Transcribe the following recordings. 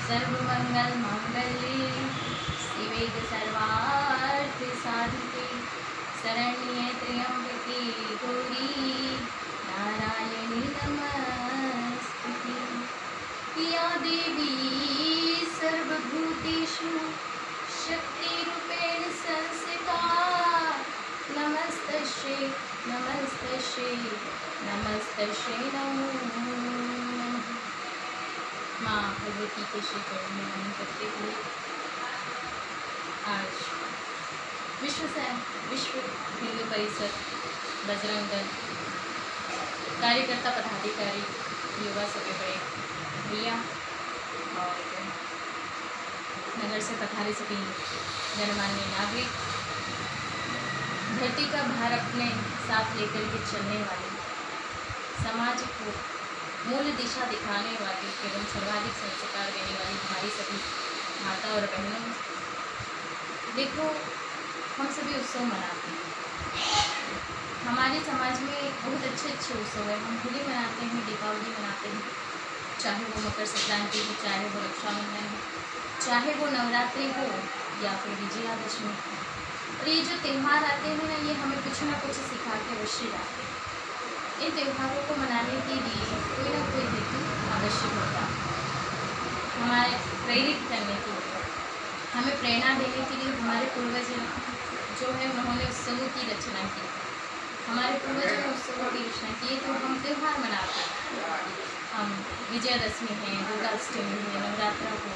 सर्वमंगल मांगल्ये शिवे सर्वार्थ साधिके शरण्ये त्र्यंबके गौरी नारायणी नमस्तुते। या देवी सर्वभूतेषु शक्तिरूपेण संस्थिता नमस्तस्यै नमस्तस्यै नमस्तस्यै नमो नमः। माँ भगवती के श्री चरणों में नमन करते हुए आज विश्व हिंदू परिषद बजरंग दल कार्यकर्ता पदाधिकारी युवा सभी बड़े भैया और नगर से पधारे सभी गणमान्य नागरिक, धरती का भार अपने साथ लेकर के चलने वाले, समाज को मूल दिशा दिखाने वाली एवं सर्वाधिक संस्कार देने वाली हमारी सभी माता और बहनों, देखो हम सभी उत्सव मनाते हैं। हमारे समाज में बहुत अच्छे अच्छे उत्सव हैं। हम होली मनाते हैं, दीपावली मनाते हैं, चाहे वो मकर संक्रांति हो, चाहे वो रक्षाबंधन हो, चाहे वो नवरात्रि हो या फिर विजयादशमी। और ये जो त्यौहार आते हैं ना, ये हमें कुछ ना कुछ सिखा के अवश्य जाते हैं। इन त्योहारों को मनाने के लिए कोई ना कोई हेतु आवश्यक होता है, हमारे प्रेरित करने के लिए, हमें प्रेरणा देने के लिए। हमारे पूर्वज जो है उन्होंने उत्सवों की रचना की, हमारे पूर्वजों ने उत्सवों की रचना की, तो हम त्यौहार मनाते हैं। हम विजयादशमी है, दुर्गाष्टमी है, नवरात्रा हो।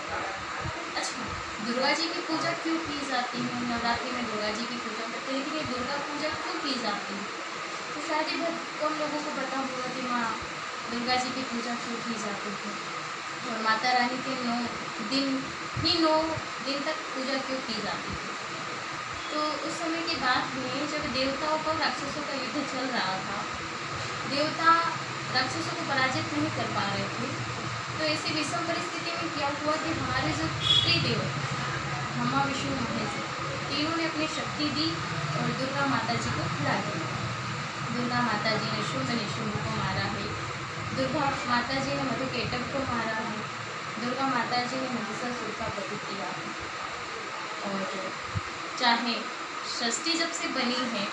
अच्छा, दुर्गा जी की पूजा क्यों की जाती है? नवरात्रि में दुर्गा जी की पूजा करते हैं, लेकिन ये दुर्गा पूजा क्यों की जाती है? तो शायद ही बहुत कम लोगों को पता होगा कि माँ दुर्गा जी की पूजा क्यों की जाती है और माता रानी के 9 दिन तक पूजा क्यों की जाती है। तो उस समय की बात में जब देवताओं पर राक्षसों का युद्ध चल रहा था, देवता राक्षसों को पराजित नहीं कर पा रहे थे, तो ऐसी विषम परिस्थिति में क्या हुआ कि हमारे जो त्रिदेव ब्रह्मा विष्णु महेश तीनों ने अपनी शक्ति दी और दुर्गा माता जी को खड़ा किया। दुर्गा माता जी ने शुंभ निशुंभ को मारा है, दुर्गा माता जी ने मधुकेटक को मारा है, दुर्गा माता जी ने महिषासुर का वध किया है। और चाहे सृष्टि जब से बनी है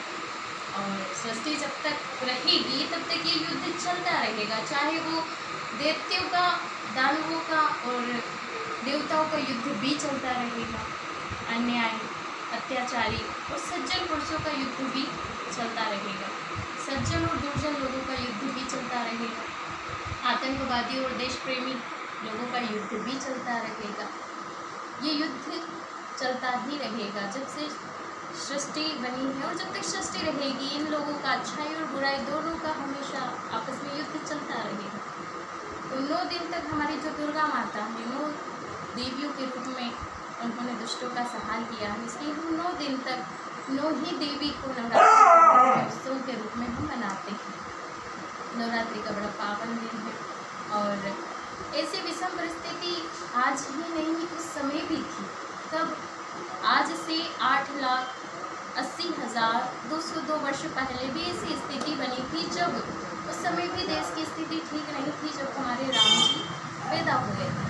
और सृष्टि जब तक रहेगी तब तक ये युद्ध चलता रहेगा, चाहे वो दैत्यों का, दानवों का और देवताओं का युद्ध भी चलता रहेगा, अन्याय, अत्याचारी और सज्जन पुरुषों का युद्ध भी चलता रहेगा, सज्जन और दुर्जन लोगों का युद्ध भी चलता रहेगा, आतंकवादी और देश प्रेमी लोगों का युद्ध भी चलता रहेगा। ये युद्ध चलता ही रहेगा जब से सृष्टि बनी है, और जब तक सृष्टि रहेगी इन लोगों का, अच्छाई और बुराई दोनों का हमेशा आपस में युद्ध चलता रहेगा। तो 9 दिन तक हमारी जो दुर्गा माता है, 9 देवियों के रूप में उन्होंने दुष्टों का संहार किया है, इसलिए हम 9 दिन तक 9 ही देवी को नवरात्रि उत्सव के रूप में हम मनाते हैं। नवरात्रि का बड़ा पावन दिन है और ऐसी विषम परिस्थिति आज ही नहीं उस समय भी थी। तब आज से 8,80,202 वर्ष पहले भी ऐसी स्थिति बनी थी, जब उस समय भी देश की स्थिति ठीक नहीं थी। जब हमारे राम जी पैदा हुए थे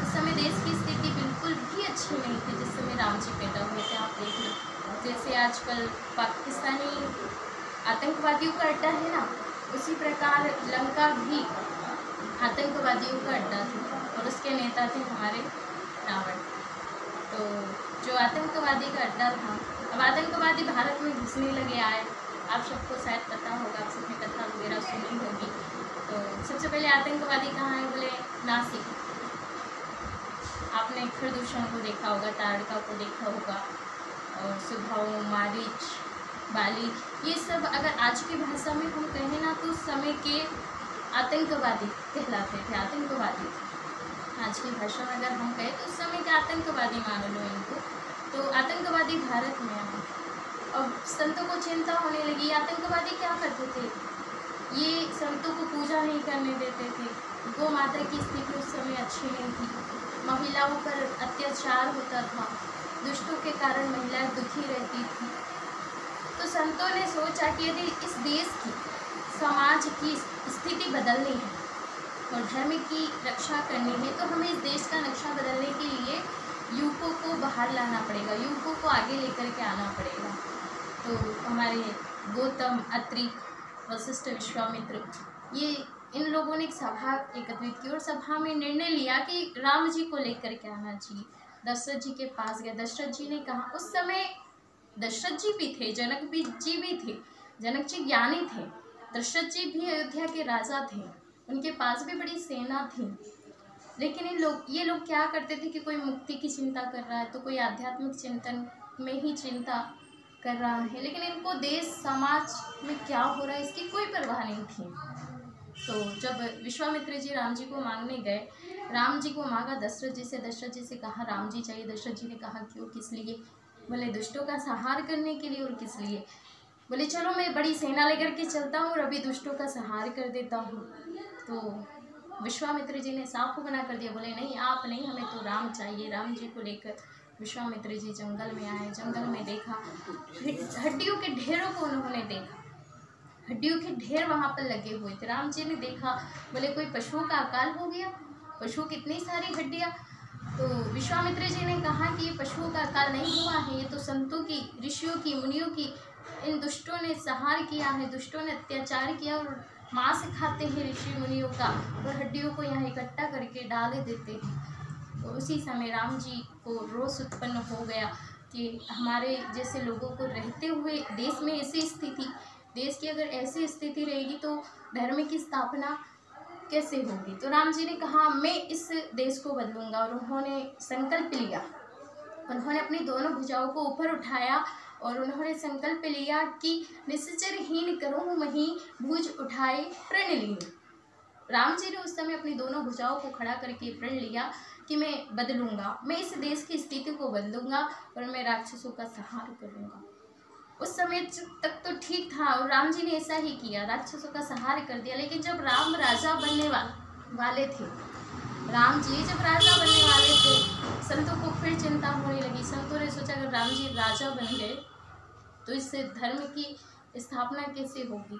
उस समय देश की स्थिति बिल्कुल भी अच्छी नहीं थी जिस समय राम जी पैदा हुए थे। आप देख लो, जैसे आजकल पाकिस्तानी आतंकवादियों का अड्डा है ना, उसी प्रकार लंका भी आतंकवादियों का अड्डा था और उसके नेता थे हमारे रावण। तो जो आतंकवादी का अड्डा था, अब आतंकवादी भारत में घुसने लगे आए। आप सबको शायद पता होगा, आप सबने कथा वगैरह सुनी होगी। तो सबसे पहले आतंकवादी कहाँ है? बोले नासिक। आपने खरदूषण को देखा होगा, तारका को देखा होगा, और सुभाव, मारीच, बालिक, ये सब अगर आज की भाषा में हम कहें ना तो उस समय के आतंकवादी कहलाते थे, आतंकवादी। आज की भाषा में अगर हम कहें तो उस समय के आतंकवादी मान लो इनको। तो आतंकवादी भारत में आए, अब संतों को चिंता होने लगी। आतंकवादी क्या करते थे? ये संतों को पूजा नहीं करने देते थे। गौ माता की स्थिति उस समय अच्छी नहीं थी, महिलाओं पर अत्याचार होता था, दुष्टों के कारण महिलाएं दुखी रहती थी। तो संतों ने सोचा कि यदि इस देश की, समाज की स्थिति बदलनी है और धर्म की रक्षा करनी है तो हमें इस देश का नक्शा बदल बाहर लाना पड़ेगा, युवकों को आगे लेकर के आना पड़ेगा। तो हमारे गौतम, अत्रि, वशिष्ठ, विश्वामित्र, ये इन लोगों ने एक सभा एकत्रित की और सभा में निर्णय लिया कि राम जी को लेकर के आना चाहिए। दशरथ जी के पास गए। दशरथ जी ने कहा, उस समय दशरथ जी भी थे, जनक जी भी थे। जनक जी ज्ञानी थे, दशरथ जी भी अयोध्या के राजा थे, उनके पास भी बड़ी सेना थी। लेकिन ये लोग क्या करते थे कि कोई मुक्ति की चिंता कर रहा है तो कोई आध्यात्मिक चिंतन में ही चिंता कर रहा है, लेकिन इनको देश समाज में क्या हो रहा है इसकी कोई परवाह नहीं थी। तो जब विश्वामित्र जी राम जी को मांगने गए, राम जी को मांगा दशरथ जी से। दशरथ जी से कहा राम जी चाहिए। दशरथ जी ने कहा क्यों, किस लिए? बोले दुष्टों का संहार करने के लिए। और किस लिए? बोले चलो मैं बड़ी सेना लेकर के चलता हूँ और अभी दुष्टों का संहार कर देता हूँ। तो विश्वामित्र जी ने साफ मना कर दिया, बोले नहीं आप नहीं, हमें तो राम चाहिए। राम जी को लेकर विश्वामित्र जी जंगल में आए। जंगल में देखा हड्डियों के ढेरों को उन्होंने देखा, हड्डियों के ढेर वहाँ पर लगे हुए थे। राम जी ने देखा, बोले कोई पशुओं का अकाल हो गया, पशुओं की इतनी सारी हड्डियाँ। तो विश्वामित्र जी ने कहा कि ये पशुओं का अकाल नहीं हुआ है, ये तो संतों की, ऋषियों की, मुनियों की, इन दुष्टों ने संहार किया है, दुष्टों ने अत्याचार किया और मांस खाते हैं ऋषि मुनियों का और हड्डियों को यहाँ इकट्ठा करके डाल देते हैं। तो उसी समय राम जी को रोष उत्पन्न हो गया कि हमारे जैसे लोगों को रहते हुए देश में ऐसी स्थिति, देश की अगर ऐसी स्थिति रहेगी तो धर्म की स्थापना कैसे होगी। तो राम जी ने कहा मैं इस देश को बदलूंगा और उन्होंने संकल्प लिया। उन्होंने अपनी दोनों भुजाओं को ऊपर उठाया और उन्होंने संकल्प लिया कि निश्चरहीन करूँ मही भुज उठाए प्रण ली। राम जी ने उस समय अपनी दोनों भुजाओं को खड़ा करके प्रण लिया कि मैं बदलूंगा, मैं इस देश की स्थिति को बदलूंगा और मैं राक्षसों का संहार करूंगा। उस समय तक तो ठीक था और राम जी ने ऐसा ही किया, राक्षसों का संहार कर दिया। लेकिन जब राम राजा बनने वाले थे, राम जी जब राजा बनने वाले थे, संतों को फिर चिंता होने लगी। संतों ने सोचा अगर राम जी राजा बन गए तो इससे धर्म की स्थापना कैसे होगी।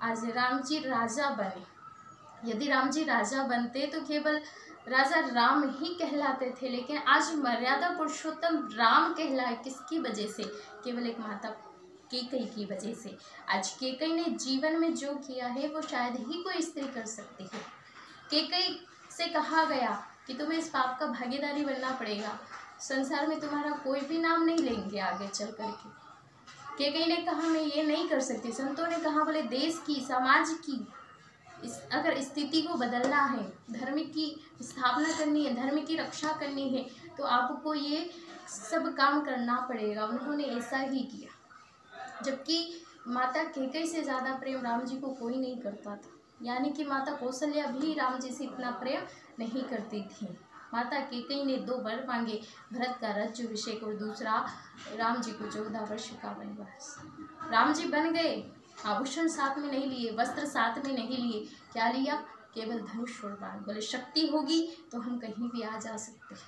आज राम जी राजा बने, यदि राम जी राजा बनते तो केवल राजा राम ही कहलाते थे, लेकिन आज मर्यादा पुरुषोत्तम राम कहलाए किसकी वजह से? केवल एक माता केकई की वजह से। आज केकई ने जीवन में जो किया है वो शायद ही कोई स्त्री कर सकती है। केकई से कहा गया कि तुम्हें इस पाप का भागीदारी बनना पड़ेगा, संसार में तुम्हारा कोई भी नाम नहीं लेंगे आगे चल करके। केकई ने कहा मैं ये नहीं कर सकती। संतों ने कहा बोले देश की, समाज की अगर स्थिति को बदलना है, धर्म की स्थापना करनी है, धर्म की रक्षा करनी है तो आपको ये सब काम करना पड़ेगा। उन्होंने ऐसा ही किया, जबकि माता केकई से ज़्यादा प्रेम राम जी को कोई नहीं करता था। यानी कि माता कौशल्या भी राम जी से इतना प्रेम नहीं करती थी। माता केकई ने 2 वर मांगे, भरत का राज्याभिषेक और दूसरा राम जी को 14 वर्ष का वनवास। राम जी बन गए, आभूषण साथ में नहीं लिए, वस्त्र साथ में नहीं लिए, क्या लिया? केवल धनुष और बाण। बोले शक्ति होगी तो हम कहीं भी आ जा सकते हैं,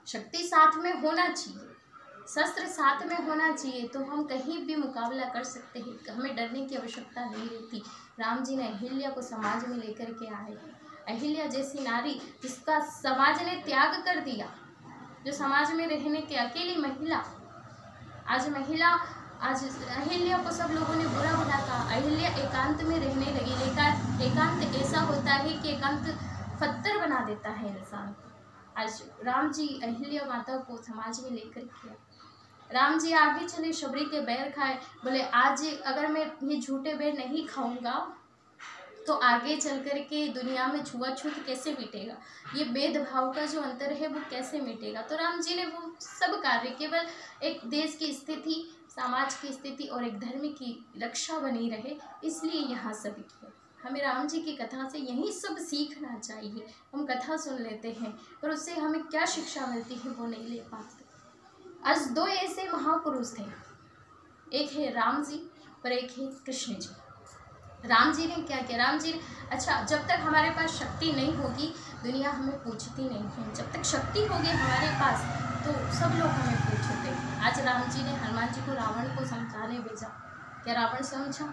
शक्ति साथ में होना चाहिए, शस्त्र साथ में होना चाहिए तो हम कहीं भी मुकाबला कर सकते हैं, हमें डरने की आवश्यकता नहीं रहती। राम जी ने अहिल्या को समाज में लेकर के आए। अहिल्या जैसी नारी जिसका समाज ने त्याग कर दिया, जो समाज में रहने की अकेली महिला, आज अहिल्या को सब लोगों ने बुरा भला कहा। अहिल्या एकांत में रहने लगी, लेकिन एकांत ऐसा होता है कि एकांत पत्थर बना देता है इंसान। आज राम जी अहिल्या माता को समाज में लेकर किया। राम जी आगे चले, शबरी के बैर खाए। बोले आज अगर मैं ये झूठे बैर नहीं खाऊंगा तो आगे चल कर के दुनिया में छुआछूत कैसे मिटेगा, ये भेदभाव का जो अंतर है वो कैसे मिटेगा। तो राम जी ने वो सब कार्य केवल एक देश की स्थिति, समाज की स्थिति और एक धर्म की रक्षा बनी रहे, इसलिए यहाँ सब किया। हमें राम जी की कथा से यही सब सीखना चाहिए। हम कथा सुन लेते हैं पर उससे हमें क्या शिक्षा मिलती है वो नहीं ले पाते। आज 2 ऐसे महापुरुष थे, एक है राम जी और एक है कृष्ण जी। राम जी ने क्या किया? राम जी ने जब तक हमारे पास शक्ति नहीं होगी दुनिया हमें पूछती नहीं है, जब तक शक्ति होगी हमारे पास तो सब लोग हमें पूछते हैं। आज राम जी ने हनुमान जी को रावण को समझाने भेजा, क्या रावण समझा?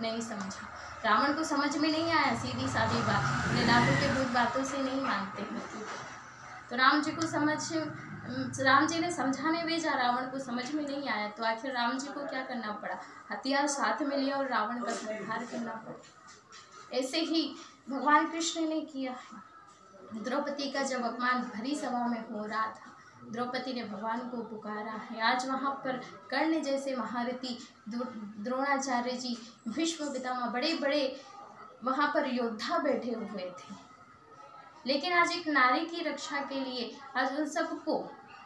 नहीं समझा। रावण को समझ में नहीं आया, सीधी सादी बात, लालू के भूत बातों से नहीं मानते हैं। तो राम जी को समझ राम जी ने समझाने भेजा, रावण को समझ में नहीं आया, तो आखिर राम जी को क्या करना पड़ा, हथियार साथ में लिया और रावण का संहार करना पड़ा। ऐसे ही भगवान कृष्ण ने किया है। द्रौपदी का जब अपमान भरी सभा में हो रहा था, द्रौपदी ने भगवान को पुकारा है। आज वहाँ पर कर्ण जैसे महारथी, द्रोणाचार्य जी, भीष्म पितामह, बड़े बड़े वहाँ पर योद्धा बैठे हुए थे, लेकिन आज एक नारी की रक्षा के लिए आज उन सबको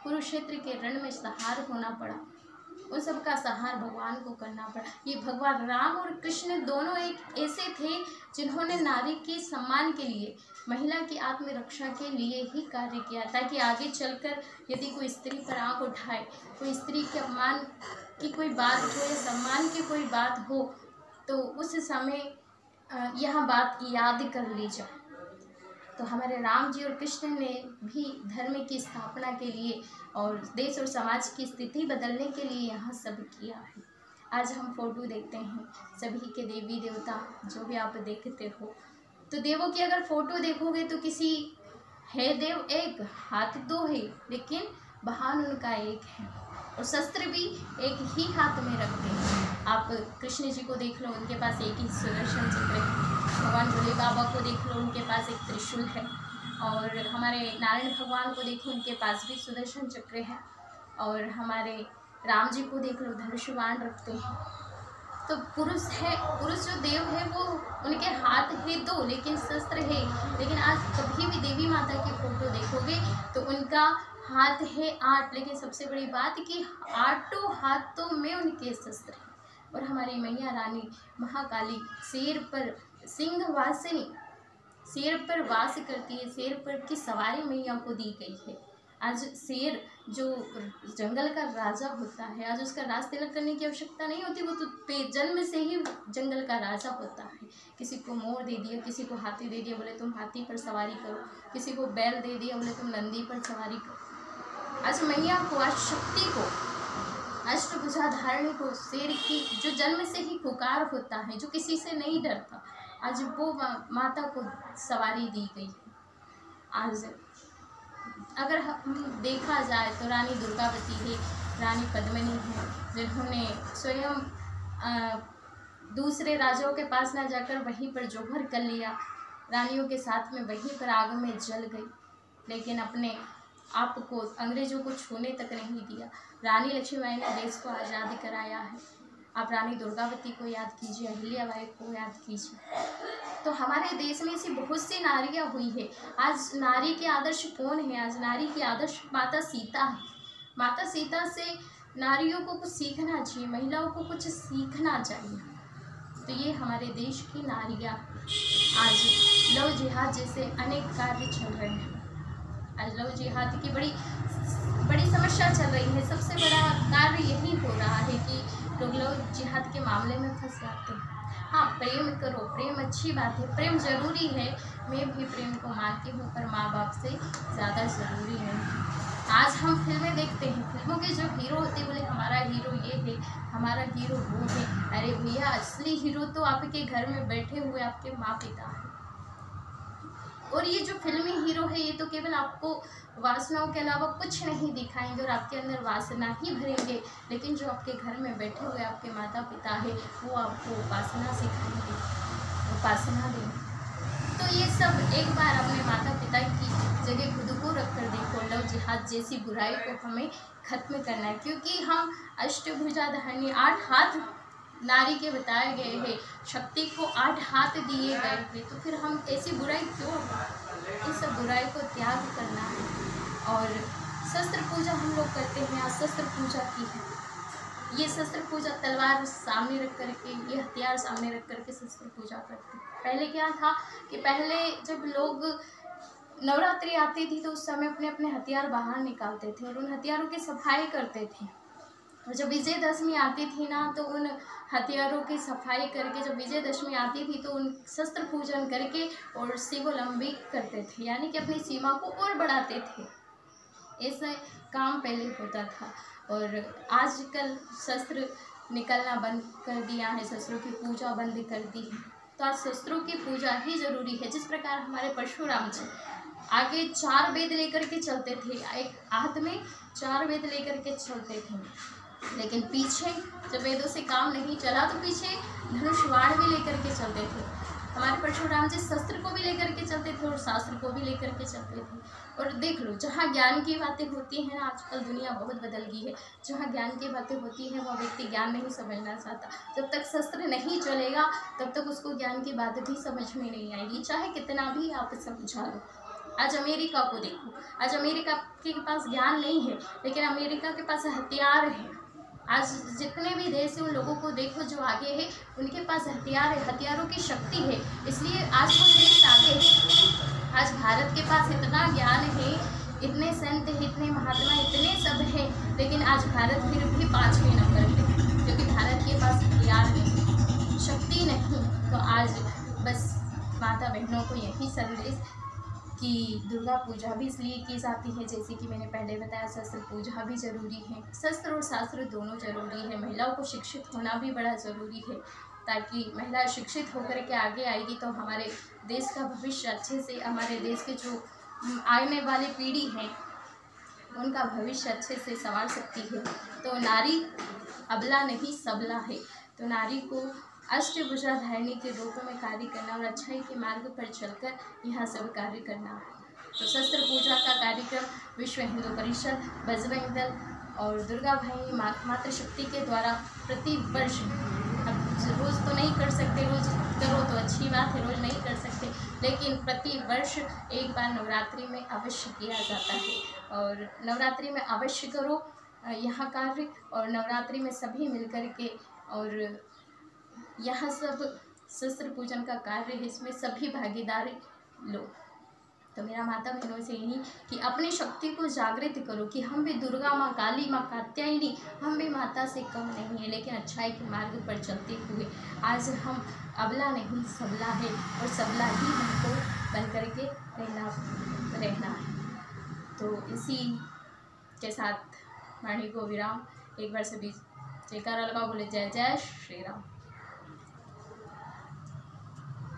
कुरुक्षेत्र के रण में संहार होना पड़ा, उन सबका संहार भगवान को करना पड़ा। ये भगवान राम और कृष्ण दोनों एक ऐसे थे जिन्होंने नारी के सम्मान के लिए, महिला की आत्मरक्षा के लिए ही कार्य किया, ताकि आगे चलकर यदि कोई स्त्री पर आँख उठाए, कोई स्त्री के अपमान की कोई बात हो या सम्मान की कोई बात हो, तो उस समय यह बात याद कर ली जाए। तो हमारे राम जी और कृष्ण ने भी धर्म की स्थापना के लिए और देश और समाज की स्थिति बदलने के लिए यहाँ सब किया है। आज हम फोटो देखते हैं सभी के देवी देवता, जो भी आप देखते हो, तो देवों की अगर फोटो देखोगे तो किसी है देव एक, हाथ दो है, लेकिन वाहन उनका एक है, और शस्त्र भी एक ही हाथ में रखते हैं। आप कृष्ण जी को देख लो, उनके पास एक ही सुदर्शन चक्र है। भगवान भोले बाबा को देख लो, उनके पास एक त्रिशूल है। और हमारे नारायण भगवान को देखो, उनके पास भी सुदर्शन चक्र है। और हमारे राम जी को देख लो, धनुष बाण रखते हैं। तो पुरुष जो देव है वो उनके हाथ है दो, लेकिन शस्त्र है। लेकिन आज कभी भी देवी माता की फोटो देखोगे तो उनका हाथ है 8, लेकिन सबसे बड़ी बात कि 8 हाथों में उनके शस्त्र हैं। और हमारी मैया रानी महाकाली शेर पर सिंहवासिनी, शेर पर वास करती है, शेर पर की सवारी मैया को दी गई है। आज शेर जो जंगल का राजा होता है, आज उसका राज तिलक करने की आवश्यकता नहीं होती, वो तो जन्म से ही जंगल का राजा होता है। किसी को मोर दे दिया, किसी को हाथी दे दिया, बोले तुम हाथी पर सवारी करो, किसी को बैल दे दिया, बोले तुम नंदी पर सवारी करो। आज मैया को, आज शक्ति को, अष्टभुजा धारणी को, शेर की जो जन्म से ही पुकार होता है, जो किसी से नहीं डरता, आज वो माता को सवारी दी गई है। आज अगर हम देखा जाए तो रानी दुर्गावती है, रानी पद्मिनी है, जिन्होंने स्वयं दूसरे राजाओं के पास ना जाकर वहीं पर जौहर कर लिया, रानियों के साथ में वहीं पर आग में जल गई, लेकिन अपने आप को अंग्रेजों को छूने तक नहीं दिया। रानी लक्ष्मीबाई ने देश को आज़ाद कराया है। आप रानी दुर्गावती को याद कीजिए, अहिल्याबाई को याद कीजिए। तो हमारे देश में ऐसी बहुत सी नारियाँ हुई है। आज नारी के आदर्श कौन है? आज नारी के आदर्श माता सीता है। माता सीता से नारियों को कुछ सीखना चाहिए, महिलाओं को कुछ सीखना चाहिए। तो ये हमारे देश की नारियाँ। आज लव जिहाद जैसे अनेक कार्य चल रहे हैं। आज लव जिहाद की बड़ी समस्या चल रही है। सबसे बड़ा कार्य यही हो रहा है कि लोग लव जिहाद के मामले में फंस जाते हैं। हाँ, प्रेम करो, प्रेम अच्छी बात है, प्रेम ज़रूरी है, मैं भी प्रेम को मानती हूँ, पर माँ बाप से ज़्यादा ज़रूरी नहीं। आज हम फिल्में देखते हैं, फिल्मों के जो हीरो होते हैं, बोले हमारा हीरो ये है, हमारा हीरो वो है। अरे भैया, असली हीरो तो आपके घर में बैठे हुए आपके माँ पिता हैं। और ये जो फिल्मी हीरो है, ये तो केवल आपको वासनाओं के अलावा कुछ नहीं दिखाएंगे और आपके अंदर वासना ही भरेंगे, लेकिन जो आपके घर में बैठे हुए आपके माता पिता है, वो आपको उपासना सिखाएंगे, उपासना देंगे। तो ये सब एक बार अपने माता पिता की जगह खुद को रख कर देखो। लव जिहाद जैसी बुराई को हमें खत्म करना है, क्योंकि हम अष्टभुजा धारणी 8 हाथ नारी के बताए गए हैं, शक्ति को 8 हाथ दिए गए हैं, तो फिर हम ऐसी बुराई क्यों? इस सब बुराई को त्याग करना है। और शस्त्र पूजा हम लोग करते हैं, आज शस्त्र पूजा की है। ये शस्त्र पूजा तलवार सामने रख करके, ये हथियार सामने रख करके शस्त्र पूजा करते हैं। पहले क्या था कि पहले जब लोग नवरात्रि आती थी तो उस समय अपने अपने हथियार बाहर निकालते थे और उन हथियारों की सफाई करते थे। और जब विजयदशमी आती थी ना, तो उन हथियारों की सफाई करके, जब विजयदशमी आती थी तो उन शस्त्र पूजन करके और शिवोलंबी करते थे, यानी कि अपनी सीमा को और बढ़ाते थे। ऐसा काम पहले होता था। और आजकल शस्त्र निकलना बंद कर दिया है, शस्त्रों की पूजा बंद कर दी है। तो आज शस्त्रों की पूजा ही जरूरी है। जिस प्रकार हमारे परशुराम जी आगे 4 वेद लेकर के चलते थे, एक हाथ में 4 वेद लेकर के चलते थे, लेकिन पीछे जब वेदों से काम नहीं चला तो पीछे धनुष बाण भी लेकर के चलते थे। हमारे परशुराम जी शस्त्र को भी लेकर के चलते थे और शास्त्र को भी लेकर के चलते थे। और देख लो, जहाँ ज्ञान की बातें होती हैं ना, आजकल दुनिया बहुत बदल गई है। जहाँ ज्ञान की बातें होती हैं वह व्यक्ति ज्ञान नहीं समझना चाहता। जब तक शस्त्र नहीं चलेगा तब तक उसको ज्ञान की बात भी समझ में नहीं आएगी, चाहे कितना भी आप समझा लो। आज अमेरिका को देखो, आज अमेरिका के पास ज्ञान नहीं है, लेकिन अमेरिका के पास हथियार है। आज जितने भी देश हैं उन लोगों को देखो जो आगे है, उनके पास हथियार है, हथियारों की शक्ति है, इसलिए आज वो देश आगे है। आज भारत के पास इतना ज्ञान है, इतने संत हैं, इतने महात्मा, इतने सब हैं, लेकिन आज भारत फिर भी 5वें नंबर पे, क्योंकि भारत के पास हथियार नहीं, शक्ति नहीं। तो आज बस माता बहनों को यही संदेश कि दुर्गा पूजा भी इसलिए की जाती है, जैसे कि मैंने पहले बताया, शस्त्र पूजा भी ज़रूरी है, शस्त्र और शास्त्र दोनों ज़रूरी है। महिलाओं को शिक्षित होना भी बड़ा ज़रूरी है, ताकि महिला शिक्षित होकर के आगे आएगी तो हमारे देश का भविष्य अच्छे से, हमारे देश के जो आने वाली पीढ़ी है उनका भविष्य अच्छे से संवार सकती है। तो नारी अबला नहीं सबला है, तो नारी को अष्टभुजाधारिणी के रूप में कार्य करना और अच्छाई के मार्ग पर चलकर यह सब कार्य करना है। तो शस्त्र पूजा का कार्यक्रम विश्व हिंदू परिषद, बजरंग दल और दुर्गा भाई मातृशक्ति के द्वारा प्रति वर्ष, अब रोज़ तो नहीं कर सकते, रोज़ करो तो अच्छी बात है, रोज़ नहीं कर सकते, लेकिन प्रति वर्ष एक बार नवरात्रि में अवश्य किया जाता है। और नवरात्रि में अवश्य करो यह कार्य, और नवरात्रि में सभी मिलकर के, और यह सब शस्त्र पूजन का कार्य है, इसमें सभी भागीदारी लो। तो मेरा माता बहनों से यही कि अपनी शक्ति को जागृत करो कि हम भी दुर्गा माँ, काली माँ, कात्यायनी, हम भी माता से कम नहीं है, लेकिन अच्छाई के मार्ग पर चलते हुए आज हम अबला नहीं सबला है, और सबला ही हमको बन करके रहना है। तो इसी के साथ वाणी को विराम। एक बार सभी जयकारा लगाओ, बोले जय जय श्री राम।